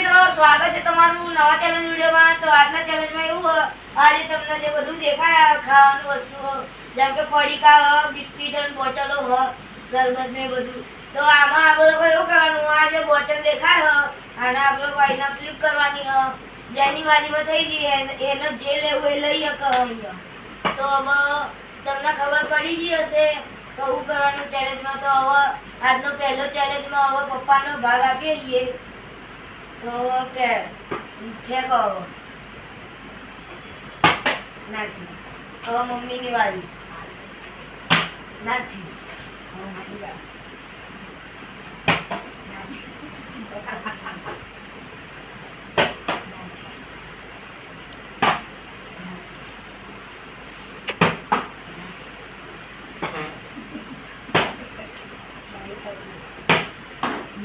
મિત્રો, સ્વાગત છે તમારું નવા ચેલેન્જ વિડિયોમાં। તો આજના ચેલેન્જમાં એવું આજે તમને જે બધું દેખાય ખાવાનું વસ્તુઓ જેમ કે પડીકા બિસ્કિટ અને બોટલો શરબત ને બધું, તો આમાં આપણે લોકો એવું કરવાનું, આ જે બોટલ દેખાય આને આપણે વાઈના ફ્લિપ કરવાની જેની વારીમાં થઈ ગઈ એને જે લેવું એ લઈ શકે અહીંયા। તો હવે તમને ખબર પડી ગઈ હશે કહું કરવાનું ચેલેન્જમાં। તો હવે આજનો પહેલો ચેલેન્જમાં હવે પપ્પાનો ભાગ આપીએ છીએ। તો કે ફેંકો નથી, હવે મમ્મીની વારી નથી, હવે મારી વારી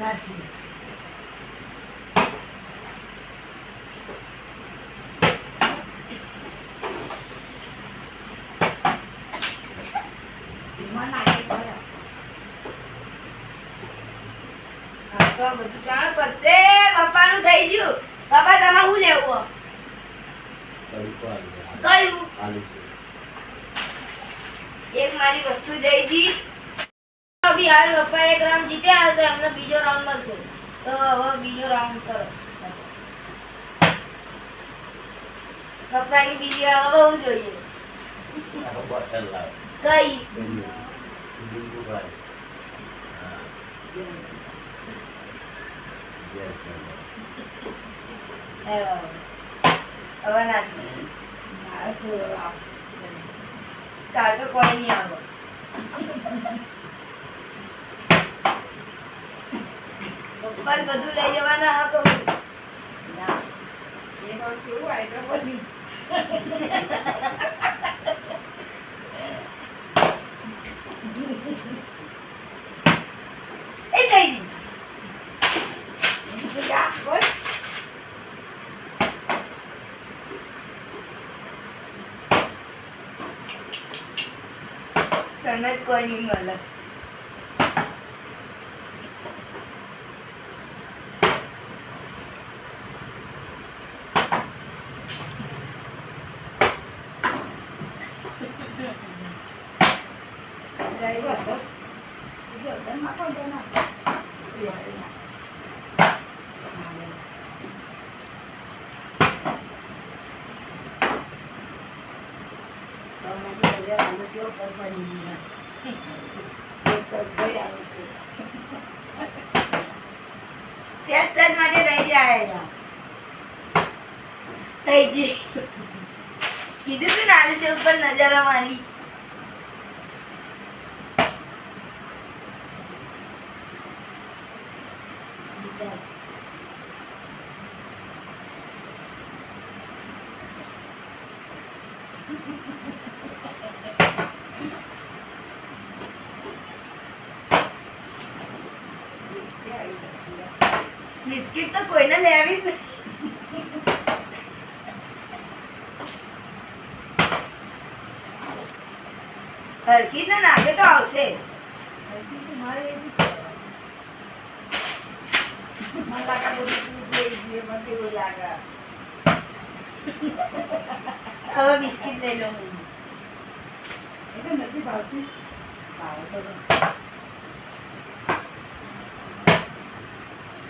નથી। તો બધું ચાલ પડશે, પપ્પાનું થઈ ગયું। પપ્પા તમારે શું લેવું? કયું? એક મારી વસ્તુ જઈ ગઈ। અભી હાલ પપ્પા એક રાઉન્ડ જીત્યા તો એમને બીજો રાઉન્ડ મળશે। તો હવે બીજો રાઉન્ડ કરો પપ્પાની બીજી હવે બહુ જોઈએ। કઈ? હવે નથી કાલ તો કોઈ નહીં આવે। પપ્પા બધું લઈ જવાના હા કહું ના, એ પણ કેવું આઈટમ બની એ થઈ ગઈ તને જ કોઈ નહીં મળે। સેજ માટે રહી જાય થઈ ગઈ કીધું તું નાની છે ઉપર નજર મારી। બિસ્કિટ તો કોઈને લેવી જ નહીં। હરખી ને નાખે તો આવશે। હવે બિસ્કિટ લઈ લો। નથી ભાવતી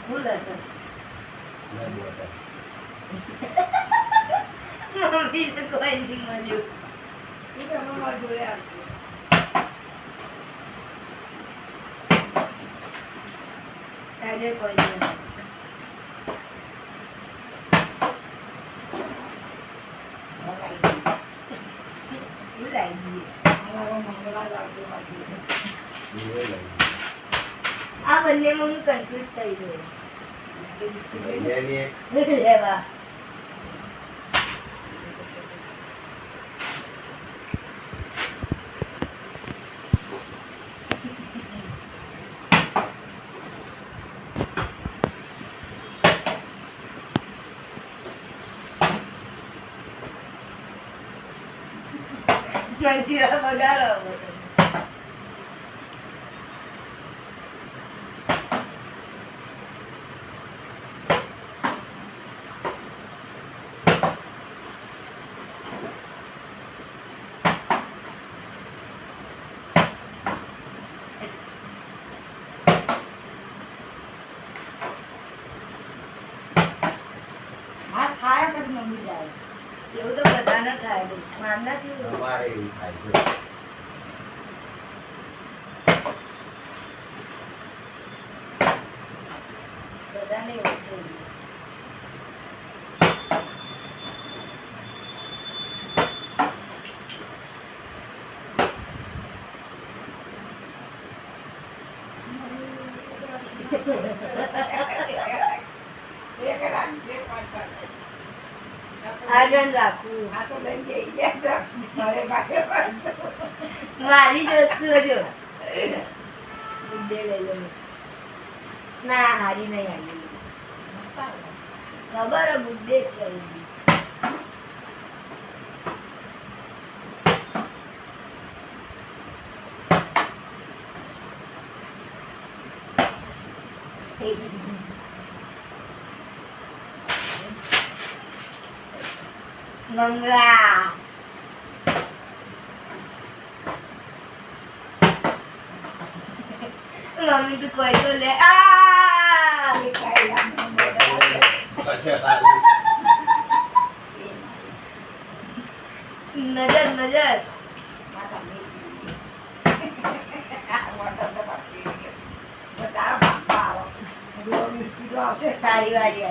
ભૂલ હશે મમ્મી તો કોઈ નહીં મળ્યું। એ તો અમારા જોડે આવશે। આજે કોઈ નહીં આ બંને હું કન્ફ્યુઝ થઈ ગયો લેવા। બગાડો એવું તો બધાને થાય મારના થયું અમારે એવું થાય છે બધાને એવું થયું આગળ રાખવું મારી જ વસ્તુ જો બુદ્ધે લઈ લો ના હારી નહીં આવી ખબર બુદ્ધે જ છે મંગા મમ્મી તું કોઈ તો લે નજર નજર તારી વારી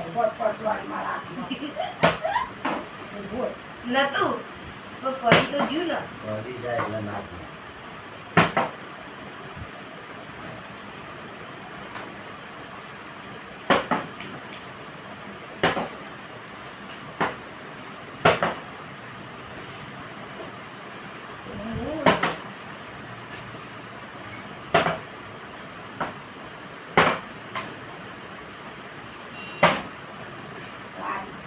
નતું તો પડી તો જ્યું ને પડી જાય એટલે નાખી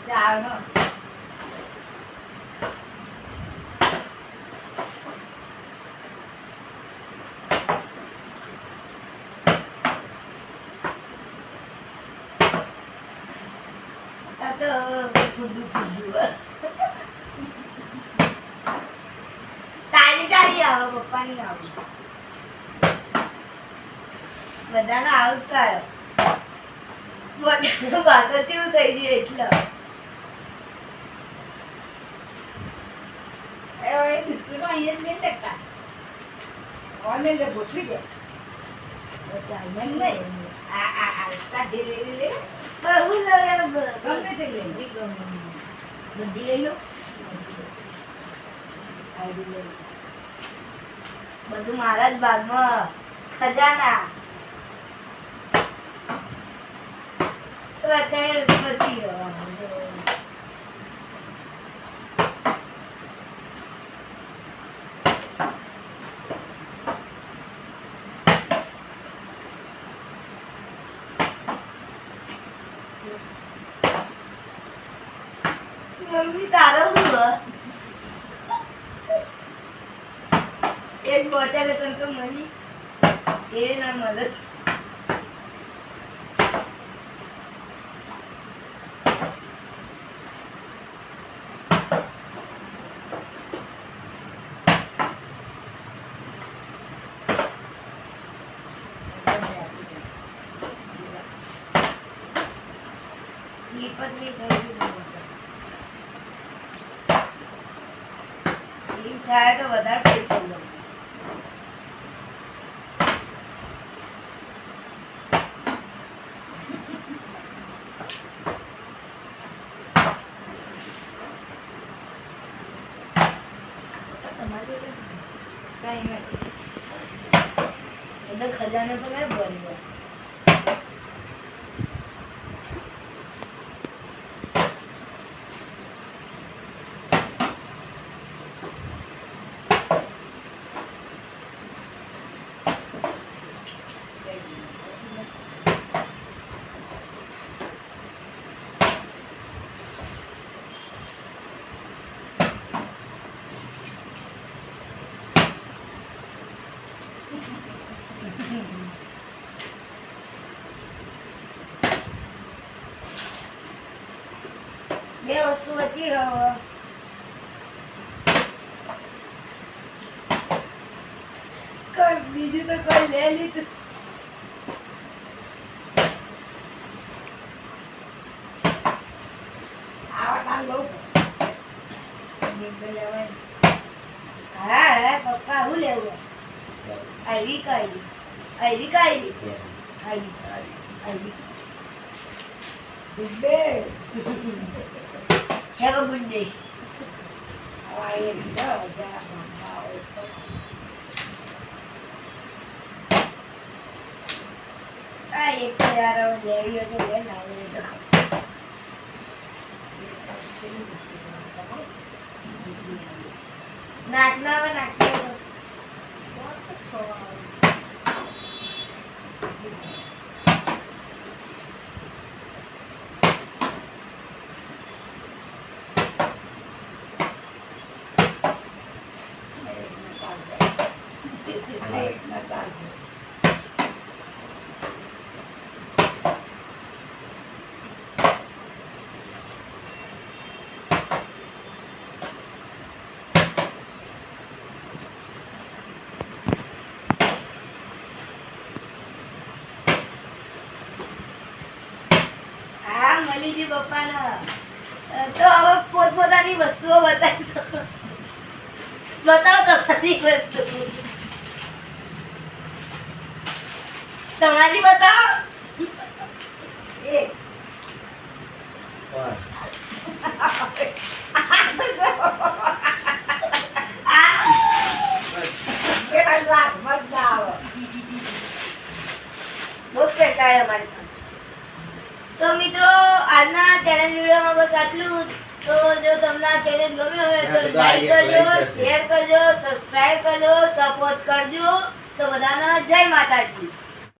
ચાલ નો તારી ચાલી આવે પપ્પાની આવે બધાનો આવું થાય બધાનું ભાષા કેવું થઈ ગયું એટલે બિસ્કુટ અહીંયા જ નહીં દેખતા ઓનલાઈન ગોઠવી દે ચાલ નહીં કાઢી લઈ બહુ ગમે તે લઈ બધી લઈ લો બધું મારા જ ભાગમાં ખજાના અત્યારે પતી ગયો મમ્મી તારો શું એક બોટલ તને તો મળી એ ના મળે થાય તો વધારે ફેર થઈ જાય કઈ નથી એટલે ખજાનો તો મેં ભર્યો બે વસ્તુ વચ્ચે બીજું તો કોઈ લે લીધું આવા કામ બહુ હા પપ્પા હું લેવું આઈવી કાઈ આઈવી good day have a good day આ એક તો યાર હવે લેવી હોય તો લે ના લેવી તો નાખના હવે નાખના મળી ગઈ પપ્પાને તો હવે પોતપોતાની વસ્તુઓ બતાવી દો. બતાવો તમારી વસ્તુ તમારી બતાવો એ બહુ પૈસા है हमारे पास. તો મિત્રો આજના ચેલેન્જ વિડીયોમાં બસ આટલું જ. તો જો તમને આ ચેલેન્જ ગમ્યો હોય તો લાઈક કરજો, શેર કરજો, સબસ્ક્રાઇબ કરજો, સપોર્ટ કરજો. તો બધાને જય માતાજી.